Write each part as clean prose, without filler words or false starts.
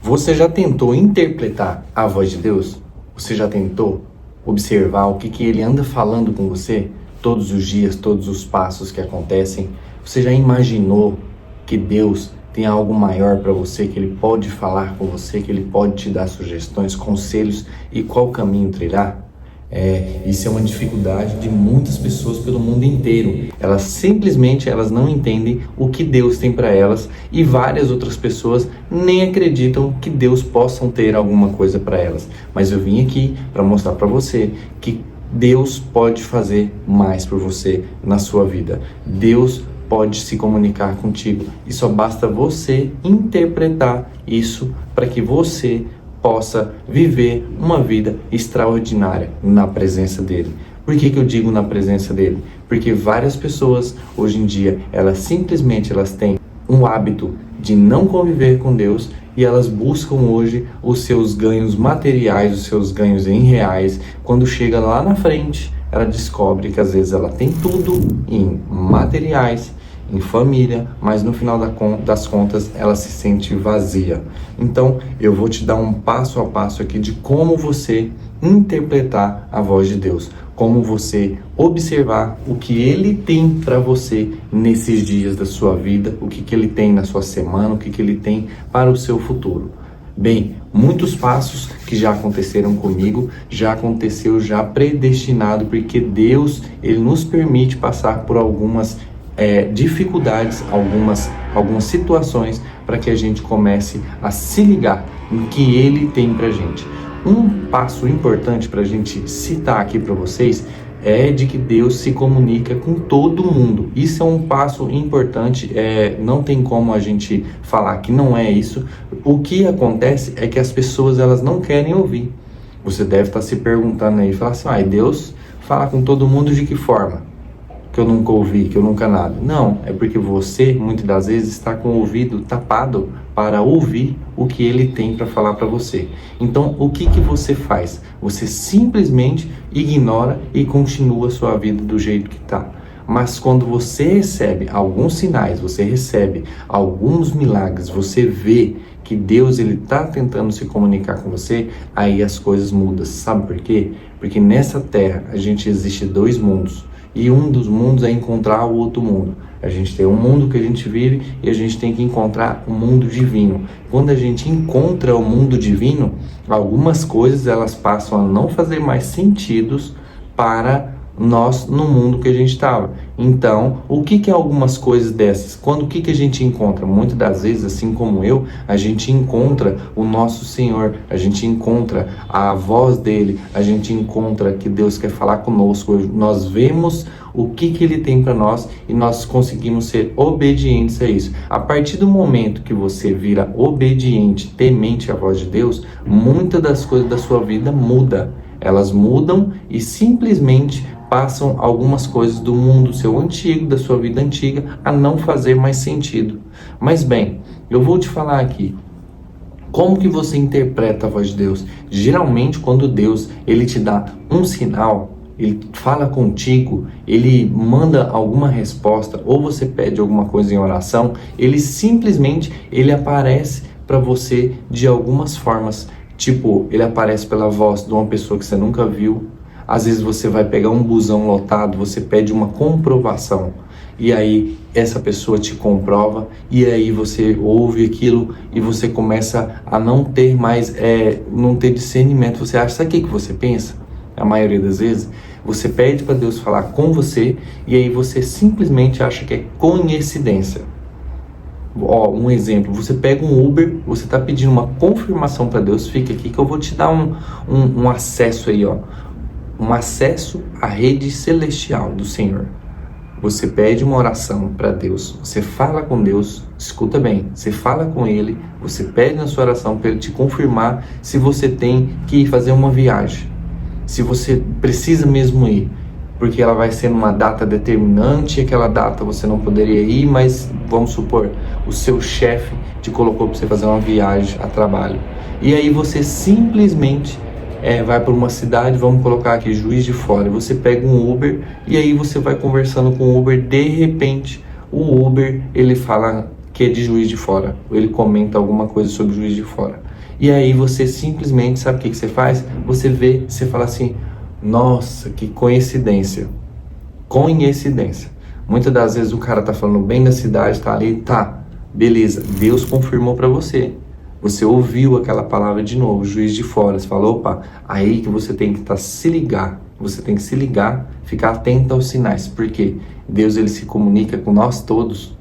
Você já tentou interpretar a voz de Deus? Você já tentou observar o que ele anda falando com você todos os dias, todos os passos que acontecem? Você já imaginou que Deus tem algo maior para você, que Ele pode falar com você, que Ele pode te dar sugestões, conselhos e qual caminho trilhar? Isso é uma dificuldade de muitas pessoas pelo mundo inteiro. Elas não entendem o que Deus tem para elas e várias outras pessoas nem acreditam que Deus possa ter alguma coisa para elas. Mas eu vim aqui para mostrar para você que Deus pode fazer mais por você na sua vida. Deus pode se comunicar contigo e só basta você interpretar isso para que você possa viver uma vida extraordinária na presença dele. Por que eu digo na presença dele? Porque várias pessoas hoje em dia, elas têm um hábito de não conviver com Deus e elas buscam hoje os seus ganhos materiais, os seus ganhos em reais. Quando chega lá na frente, ela descobre que às vezes ela tem tudo em materiais, em família, mas no final das contas ela se sente vazia. Então eu vou te dar um passo a passo aqui de como você interpretar a voz de Deus, como você observar o que Ele tem para você nesses dias da sua vida, o que Ele tem na sua semana, o que Ele tem para o seu futuro. Bem, muitos passos que já aconteceram comigo, já aconteceu já predestinado, porque Deus, Ele nos permite passar por algumas dificuldades, algumas situações para que a gente comece a se ligar no que Ele tem pra gente. Um passo importante para a gente citar aqui para vocês é de que Deus se comunica com todo mundo. Isso é um passo importante, não tem como a gente falar que não é isso. O que acontece é que as pessoas elas não querem ouvir. Você deve estar se perguntando aí, falar assim, Deus fala com todo mundo de que forma? Que eu nunca ouvi, que eu nunca nada. Não, é porque você, muitas das vezes, está com o ouvido tapado para ouvir o que Ele tem para falar para você. Então, o que você faz? Você simplesmente ignora e continua a sua vida do jeito que está. Mas quando você recebe alguns sinais, você recebe alguns milagres, você vê que Deus ele está tentando se comunicar com você, aí as coisas mudam. Sabe por quê? Porque nessa terra a gente existe dois mundos. E um dos mundos é encontrar o outro mundo. A gente tem um mundo que a gente vive e a gente tem que encontrar o mundo divino. Quando a gente encontra o mundo divino, algumas coisas elas passam a não fazer mais sentido para nós no mundo que a gente estava. Então, o que é algumas coisas dessas? O que a gente encontra? Muitas das vezes, assim como eu, a gente encontra o nosso Senhor, a gente encontra a voz dele, a gente encontra que Deus quer falar conosco, nós vemos o que Ele tem para nós e nós conseguimos ser obedientes a isso. A partir do momento que você vira obediente, temente à voz de Deus, muitas das coisas da sua vida mudam. Elas mudam e simplesmente passam algumas coisas do mundo seu antigo, da sua vida antiga, a não fazer mais sentido. Mas bem, eu vou te falar aqui, como que você interpreta a voz de Deus? Geralmente, quando Deus ele te dá um sinal, ele fala contigo, ele manda alguma resposta, ou você pede alguma coisa em oração, ele simplesmente ele aparece para você de algumas formas. Tipo, ele aparece pela voz de uma pessoa que você nunca viu. Às vezes você vai pegar um busão lotado, você pede uma comprovação. E aí essa pessoa te comprova, e aí você ouve aquilo e você começa a não ter mais, não ter discernimento. Você acha, sabe o que você pensa? A maioria das vezes, você pede para Deus falar com você, e aí você simplesmente acha que é coincidência. Um exemplo, você pega um Uber, você está pedindo uma confirmação para Deus, fica aqui que eu vou te dar um acesso aí, um acesso à rede celestial do Senhor. Você pede uma oração para Deus, você fala com Deus, escuta bem, você fala com Ele, você pede na sua oração para Ele te confirmar se você tem que ir fazer uma viagem, se você precisa mesmo ir, porque ela vai ser numa data determinante, aquela data você não poderia ir, mas vamos supor, o seu chefe te colocou para você fazer uma viagem a trabalho. E aí você simplesmente vai para uma cidade, vamos colocar aqui, Juiz de Fora, você pega um Uber e aí você vai conversando com o Uber, de repente o Uber ele fala que é de Juiz de Fora, ou ele comenta alguma coisa sobre Juiz de Fora. E aí você simplesmente, sabe o que você faz? Você vê, você fala assim, nossa, que coincidência. Coincidência. Muitas das vezes o cara tá falando bem da cidade, tá ali, tá, beleza, Deus confirmou para você. Você ouviu aquela palavra de novo, Juiz de Fora, você falou, opa, aí que você tem que se ligar, você tem que se ligar, ficar atento aos sinais, porque Deus ele se comunica com nós todos,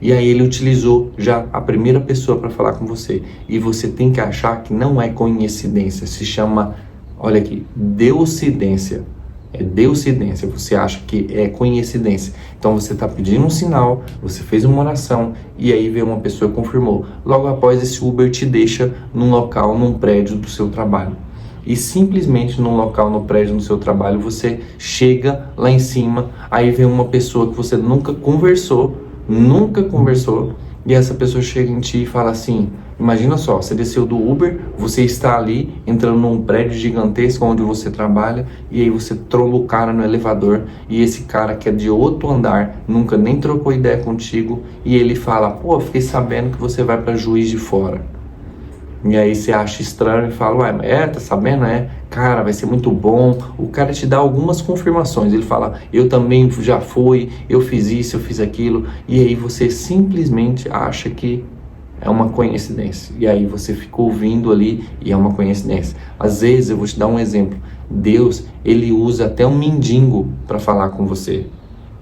e aí ele utilizou já a primeira pessoa para falar com você, e você tem que achar que não é coincidência, se chama, olha aqui, deucidência. É deucidência, você acha que é coincidência. Então você está pedindo um sinal, você fez uma oração e aí veio uma pessoa e confirmou. Logo após, esse Uber te deixa num local, num prédio do seu trabalho. E simplesmente num local, no prédio do seu trabalho, você chega lá em cima, aí vem uma pessoa que você nunca conversou, e essa pessoa chega em ti e fala assim, imagina só, você desceu do Uber, você está ali, entrando num prédio gigantesco onde você trabalha, e aí você tromba o cara no elevador, e esse cara que é de outro andar, nunca nem trocou ideia contigo, e ele fala, pô, fiquei sabendo que você vai para Juiz de Fora. E aí você acha estranho e fala, ué, tá sabendo, Cara, vai ser muito bom. O cara te dá algumas confirmações. Ele fala, eu também já fui, eu fiz isso, eu fiz aquilo. E aí você simplesmente acha que é uma coincidência. E aí você fica ouvindo ali e é uma coincidência. Às vezes, eu vou te dar um exemplo. Deus, ele usa até um mendigo para falar com você.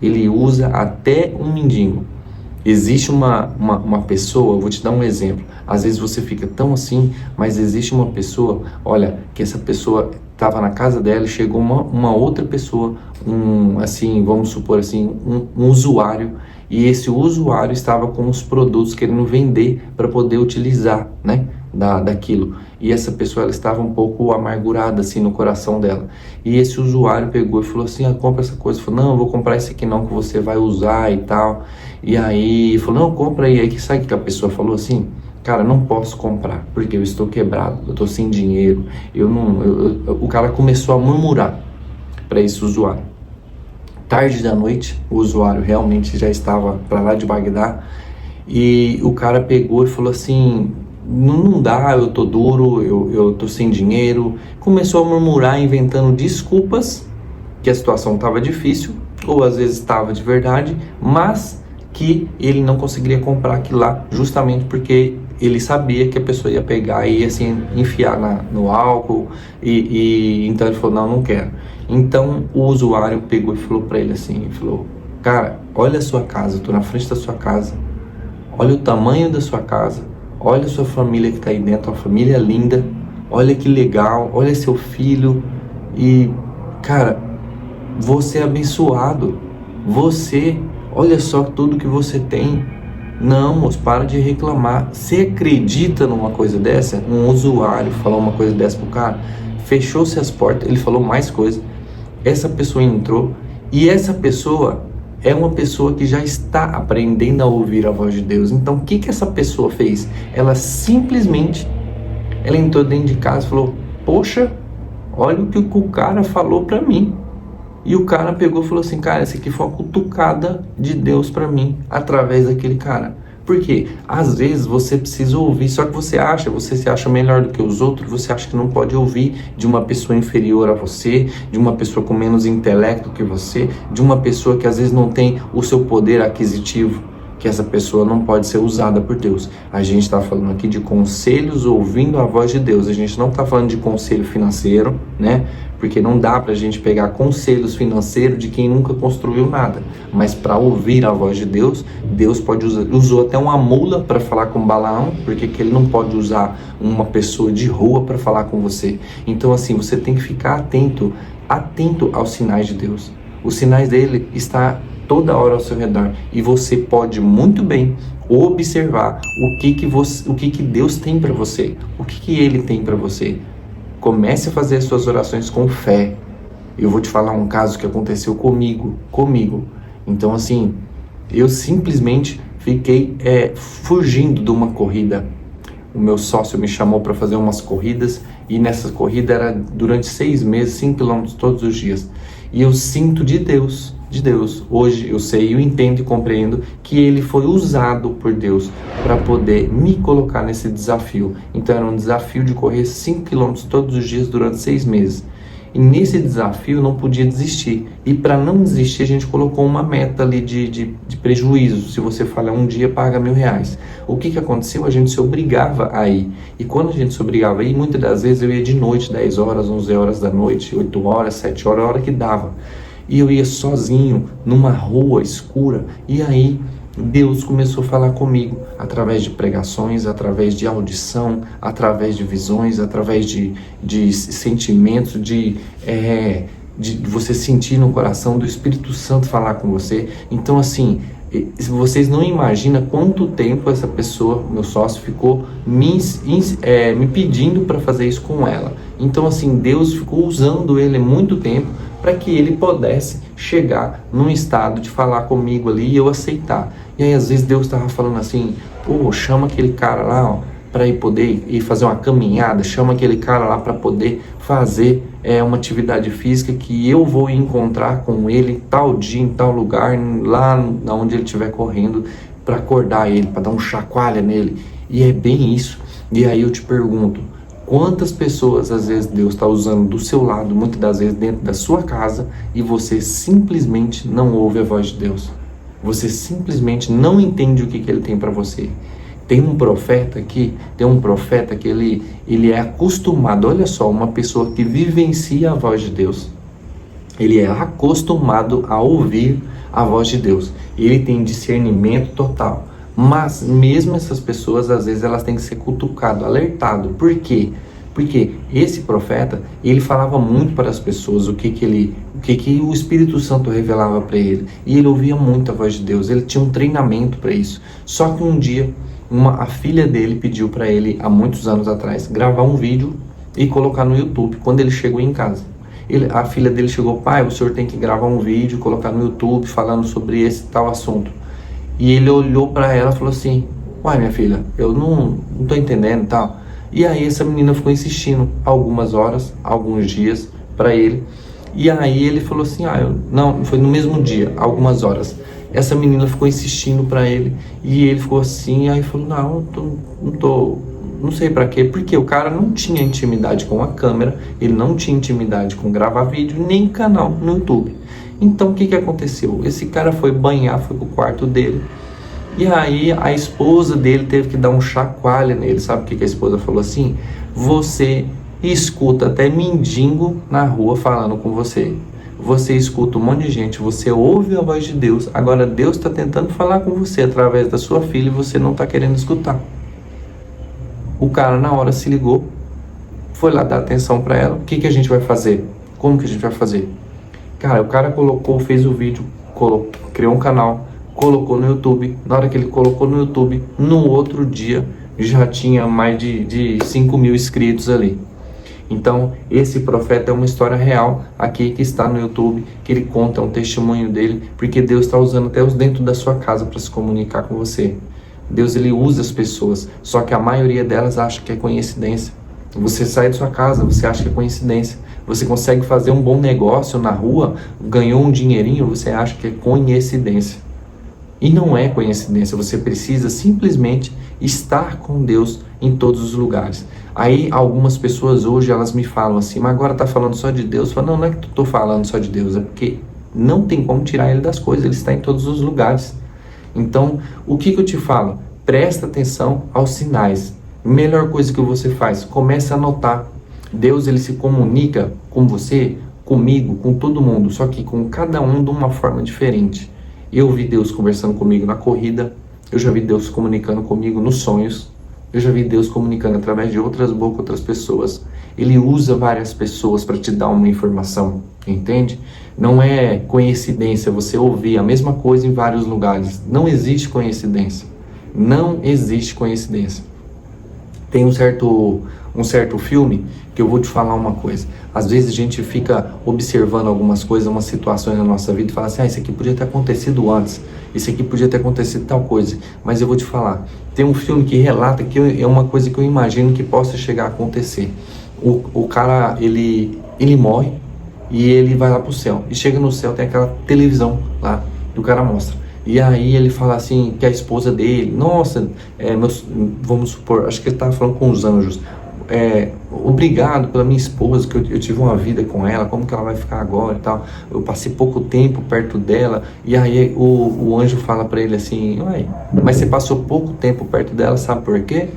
Ele usa até um mendigo. Existe uma pessoa, eu vou te dar um exemplo, às vezes você fica tão assim, mas existe uma pessoa, olha, que essa pessoa estava na casa dela e chegou uma outra pessoa, vamos supor assim, um usuário, e esse usuário estava com os produtos querendo vender para poder utilizar, né, daquilo. E essa pessoa, ela estava um pouco amargurada assim no coração dela. E esse usuário pegou e falou assim, compra essa coisa. Falou, não, eu vou comprar esse aqui não, que você vai usar e tal. E aí, falou, não, compra aí. Aí que sabe que a pessoa falou assim, cara, não posso comprar, porque eu estou quebrado, eu estou sem dinheiro. O cara começou a murmurar para esse usuário. Tarde da noite, o usuário realmente já estava para lá de Bagdá. E o cara pegou e falou assim, não dá, eu tô duro, eu tô sem dinheiro. Começou a murmurar, inventando desculpas, que a situação estava difícil, ou às vezes estava de verdade, mas que ele não conseguiria comprar aquilo lá, justamente porque ele sabia que a pessoa ia pegar e ia assim, enfiar no álcool, então ele falou, não quero. Então o usuário pegou e falou para ele assim, falou, cara, olha a sua casa, eu tô na frente da sua casa, olha o tamanho da sua casa, olha a sua família que está aí dentro, uma família linda, olha que legal, olha seu filho, e cara, você é abençoado, olha só tudo que você tem. Não, moço, para de reclamar. Você acredita numa coisa dessa? Um usuário falou uma coisa dessa pro cara, fechou-se as portas, ele falou mais coisa, essa pessoa entrou, e essa pessoa é uma pessoa que já está aprendendo a ouvir a voz de Deus. Então, o que essa pessoa fez? Ela simplesmente, ela entrou dentro de casa e falou, poxa, olha o que o cara falou para mim. E o cara pegou e falou assim, cara, essa aqui foi uma cutucada de Deus para mim, através daquele cara. Por quê? Às vezes você precisa ouvir, só que você se acha melhor do que os outros, você acha que não pode ouvir de uma pessoa inferior a você, de uma pessoa com menos intelecto que você, de uma pessoa que às vezes não tem o seu poder aquisitivo, que essa pessoa não pode ser usada por Deus. A gente está falando aqui de conselhos ouvindo a voz de Deus, a gente não está falando de conselho financeiro, né? Porque não dá para a gente pegar conselhos financeiros de quem nunca construiu nada. Mas para ouvir a voz de Deus, Deus pode usar. Usou até uma mula para falar com Balaão, porque que ele não pode usar uma pessoa de rua para falar com você. Então assim, você tem que ficar atento aos sinais de Deus. Os sinais dele estão toda hora ao seu redor. E você pode muito bem observar o que Deus tem para você. O que ele tem para você. Comece a fazer as suas orações com fé. Eu vou te falar um caso que aconteceu comigo. Então assim, eu simplesmente fiquei fugindo de uma corrida. O meu sócio me chamou para fazer umas corridas, e nessa corrida era durante 6 meses, 5 km todos os dias. E eu sinto de Deus de Deus. Hoje eu sei, eu entendo e compreendo que ele foi usado por Deus para poder me colocar nesse desafio. Então era um desafio de correr 5 quilômetros todos os dias durante 6 meses. E nesse desafio não podia desistir. E para não desistir, a gente colocou uma meta ali de prejuízo. Se você falhar um dia, paga R$1.000. O que aconteceu? A gente se obrigava a ir. E quando a gente se obrigava a ir, muitas das vezes eu ia de noite, 10 horas, 11 horas da noite, 8 horas, 7 horas, a hora que dava. E eu ia sozinho, numa rua escura. E aí Deus começou a falar comigo através de pregações, através de audição, através de visões, através de sentimentos, de você sentir no coração do Espírito Santo falar com você. Então assim, vocês não imaginam quanto tempo essa pessoa, meu sócio, ficou me pedindo para fazer isso com ela. Então assim, Deus ficou usando ele muito tempo para que ele pudesse chegar num estado de falar comigo ali e eu aceitar. E aí às vezes Deus estava falando assim, pô, chama aquele cara lá, ó, para poder ir fazer uma caminhada, chama aquele cara lá para poder fazer uma atividade física que eu vou encontrar com ele tal dia, em tal lugar, lá onde ele estiver correndo, para acordar ele, para dar um chacoalha nele. E é bem isso. E aí eu te pergunto, quantas pessoas às vezes Deus está usando do seu lado, muitas das vezes dentro da sua casa, e você simplesmente não ouve a voz de Deus? Você simplesmente não entende o que ele tem para você. Tem um profeta que ele é acostumado, olha só, uma pessoa que vivencia a voz de Deus. Ele é acostumado a ouvir a voz de Deus. Ele tem discernimento total. Mas mesmo essas pessoas, às vezes, elas têm que ser cutucado, alertado. Por quê? Porque esse profeta, ele falava muito para as pessoas o que o Espírito Santo revelava para ele. E ele ouvia muito a voz de Deus, ele tinha um treinamento para isso. Só que um dia, a filha dele pediu para ele, há muitos anos atrás, gravar um vídeo e colocar no YouTube, quando ele chegou em casa. A filha dele chegou, pai, o senhor tem que gravar um vídeo, colocar no YouTube, falando sobre esse tal assunto. E ele olhou para ela e falou assim, uai, minha filha, eu não tô entendendo e tal. E aí essa menina ficou insistindo algumas horas, alguns dias para ele. E aí ele falou assim, não, foi no mesmo dia, algumas horas. Essa menina ficou insistindo para ele e ele ficou assim, aí falou, não sei para quê, porque o cara não tinha intimidade com a câmera, ele não tinha intimidade com gravar vídeo, nem canal no YouTube. Então o que aconteceu? Esse cara foi banhar, foi pro quarto dele, e aí a esposa dele teve que dar um chacoalho nele. Sabe o que a esposa falou assim? Você escuta até mendigo na rua falando com você. Você escuta um monte de gente, você ouve a voz de Deus. Agora Deus está tentando falar com você através da sua filha e você não está querendo escutar. O cara na hora se ligou, foi lá dar atenção para ela. O que a gente vai fazer? Como que a gente vai fazer? Cara, o cara fez o vídeo, criou um canal, colocou no YouTube. Na hora que ele colocou no YouTube, no outro dia já tinha mais de 5.000 inscritos ali. Então, esse profeta é uma história real aqui que está no YouTube, que ele conta um testemunho dele, porque Deus está usando até os dentro da sua casa para se comunicar com você. Deus, ele usa as pessoas, só que a maioria delas acha que é coincidência. Você sai de sua casa, você acha que é coincidência. Você consegue fazer um bom negócio na rua, ganhou um dinheirinho, você acha que é coincidência. E não é coincidência, você precisa simplesmente estar com Deus em todos os lugares. Aí algumas pessoas hoje, elas me falam assim, mas agora tá falando só de Deus? Eu falo, não é que eu tô falando só de Deus, é porque não tem como tirar ele das coisas, ele está em todos os lugares. Então, o que eu te falo? Presta atenção aos sinais. Melhor coisa que você faz, comece a anotar. Deus, ele se comunica com você, comigo, com todo mundo, só que com cada um de uma forma diferente. Eu vi Deus conversando comigo na corrida, eu já vi Deus comunicando comigo nos sonhos, eu já vi Deus comunicando através de outras bocas, outras pessoas. Ele usa várias pessoas para te dar uma informação, entende? Não é coincidência você ouvir a mesma coisa em vários lugares. Não existe coincidência. Não existe coincidência. Tem um certo filme que eu vou te falar uma coisa. Às vezes a gente fica observando algumas coisas, umas situações na nossa vida e fala assim, isso aqui podia ter acontecido antes, isso aqui podia ter acontecido tal coisa. Mas eu vou te falar, tem um filme que relata que é uma coisa que eu imagino que possa chegar a acontecer. O cara, ele morre e ele vai lá pro céu. E chega no céu, tem aquela televisão lá, e o cara mostra. E aí ele fala assim, que a esposa dele, nossa, vamos supor, acho que ele estava falando com os anjos, obrigado pela minha esposa, que eu tive uma vida com ela, como que ela vai ficar agora e tal, eu passei pouco tempo perto dela. E aí o anjo fala para ele assim, uai, mas você passou pouco tempo perto dela, sabe por quê?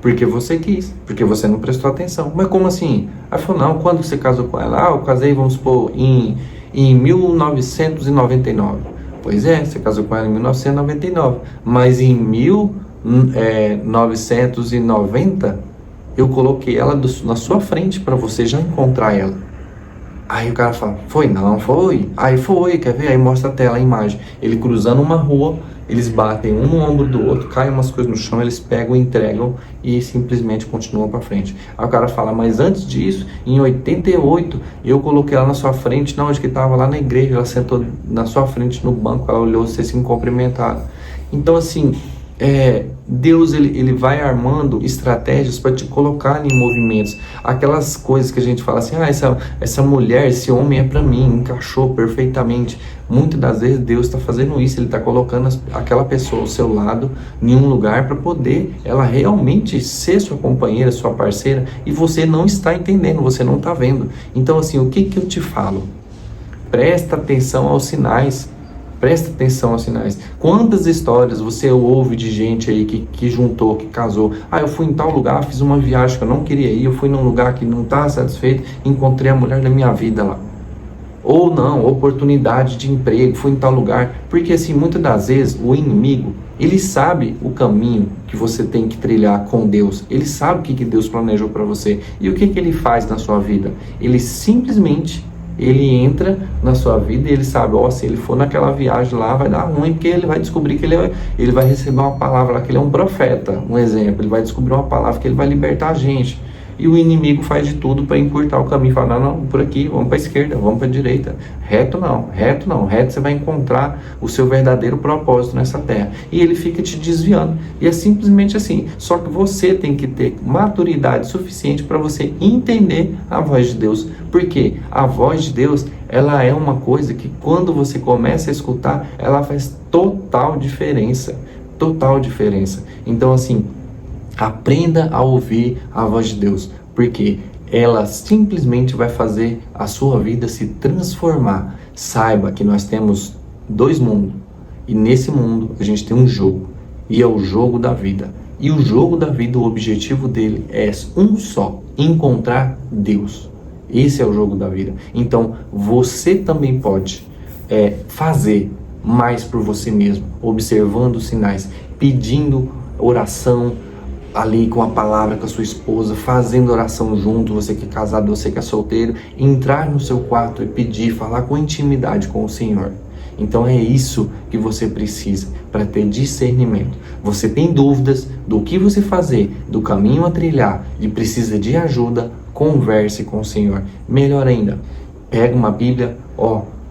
Porque você quis, porque você não prestou atenção. Mas como assim? Aí falou, não, quando você casou com ela? Eu casei, vamos supor, em 1999. Pois é, você casou com ela em 1999, mas em 1990 eu coloquei ela na sua frente para você já encontrar ela. Aí o cara fala, foi? Não, foi. Aí foi, quer ver? Aí mostra a tela, a imagem. Ele cruzando uma rua, eles batem um no ombro do outro, caem umas coisas no chão, eles pegam, entregam e simplesmente continuam para frente. Aí o cara fala, mas antes disso, em 88, eu coloquei ela na sua frente, não, onde que estava lá na igreja, ela sentou na sua frente no banco, ela olhou, vocês se cumprimentaram. Então assim, Deus ele vai armando estratégias para te colocar em movimentos. Aquelas coisas que a gente fala assim, essa mulher, esse homem é para mim, encaixou perfeitamente. Muitas das vezes Deus está fazendo isso, Ele está colocando aquela pessoa ao seu lado em um lugar para poder ela realmente ser sua companheira, sua parceira, e você não está entendendo, você não está vendo. Então assim, o que eu te falo? Presta atenção aos sinais. Presta atenção aos sinais. Quantas histórias você ouve de gente aí que juntou, que casou? Eu fui em tal lugar, fiz uma viagem que eu não queria ir, eu fui num lugar que não estava satisfeito, encontrei a mulher da minha vida lá. Ou não, oportunidade de emprego, fui em tal lugar. Porque assim, muitas das vezes, o inimigo, ele sabe o caminho que você tem que trilhar com Deus. Ele sabe o que Deus planejou para você. E o que ele faz na sua vida? Ele simplesmente... ele entra na sua vida e ele sabe, se ele for naquela viagem lá, vai dar ruim, porque ele vai descobrir que ele vai receber uma palavra lá, que ele é um profeta, um exemplo, ele vai descobrir uma palavra que ele vai libertar a gente. E o inimigo faz de tudo para encurtar o caminho, fala, não, por aqui, vamos para a esquerda, vamos para a direita, reto não, reto você vai encontrar o seu verdadeiro propósito nessa terra. E ele fica te desviando, e é simplesmente assim. Só que você tem que ter maturidade suficiente para você entender a voz de Deus, porque a voz de Deus, ela é uma coisa que quando você começa a escutar, ela faz total diferença. Então assim, aprenda a ouvir a voz de Deus, porque ela simplesmente vai fazer a sua vida se transformar. Saiba que nós temos dois mundos, e nesse mundo a gente tem um jogo, e é o jogo da vida. E o jogo da vida, o objetivo dele é um só, encontrar Deus. Esse é o jogo da vida. Então você também pode fazer mais por você mesmo, observando os sinais, pedindo oração, ali com a palavra, com a sua esposa, fazendo oração junto, você que é casado, você que é solteiro, entrar no seu quarto e pedir, falar com intimidade com o Senhor. Então é isso que você precisa para ter discernimento. Você tem dúvidas do que você fazer, do caminho a trilhar e precisa de ajuda, converse com o Senhor. Melhor ainda, pega uma Bíblia,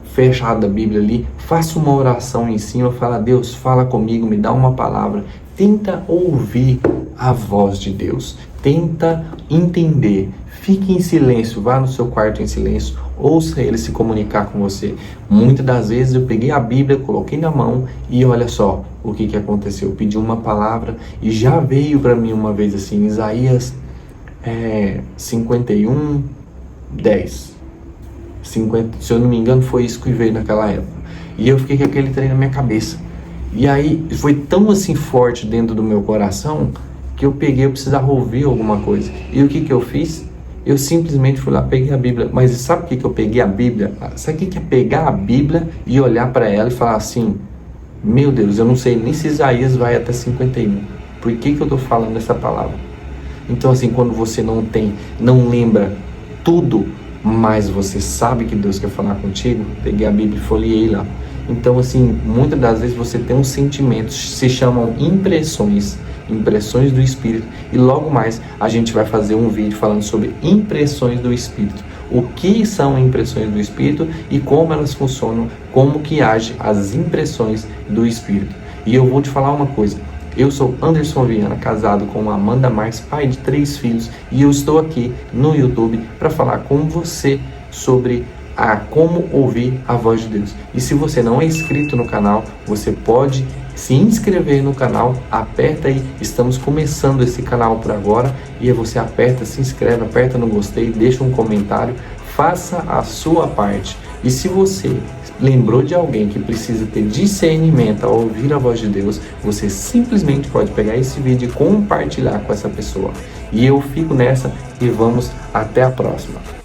fecha a Bíblia ali, faça uma oração em cima, fala, Deus, fala comigo, me dá uma palavra. Tenta ouvir a voz de Deus, tenta entender, fique em silêncio, vá no seu quarto em silêncio, ouça Ele se comunicar com você. Muitas das vezes eu peguei a Bíblia, coloquei na mão e olha só o que aconteceu, eu pedi uma palavra e já veio para mim uma vez assim, Isaías 51, 10, 50, se eu não me engano foi isso que veio naquela época, e eu fiquei com aquele trem na minha cabeça. E aí foi tão assim forte dentro do meu coração que eu precisava ouvir alguma coisa. E o que eu fiz? Eu simplesmente fui lá, peguei a Bíblia. Mas sabe o que eu peguei a Bíblia? Sabe o que é pegar a Bíblia e olhar para ela e falar assim, meu Deus, eu não sei nem se Isaías vai até 51. Por que eu estou falando essa palavra? Então assim, quando você não lembra tudo, mas você sabe que Deus quer falar contigo, peguei a Bíblia e folheei lá. Então assim, muitas das vezes você tem uns sentimentos, se chamam impressões do Espírito, e logo mais a gente vai fazer um vídeo falando sobre impressões do Espírito, o que são impressões do Espírito e como elas funcionam, como que age as impressões do Espírito. E eu vou te falar uma coisa, eu sou Anderson Viana, casado com Amanda Marques, pai de 3 filhos, e eu estou aqui no YouTube para falar com você sobre a como ouvir a voz de Deus. E se você não é inscrito no canal, você pode se inscrever no canal, aperta aí, estamos começando esse canal por agora, e aí você aperta, se inscreve, aperta no gostei, deixa um comentário, faça a sua parte. E se você lembrou de alguém que precisa ter discernimento ao ouvir a voz de Deus, você simplesmente pode pegar esse vídeo e compartilhar com essa pessoa. E eu fico nessa e vamos até a próxima.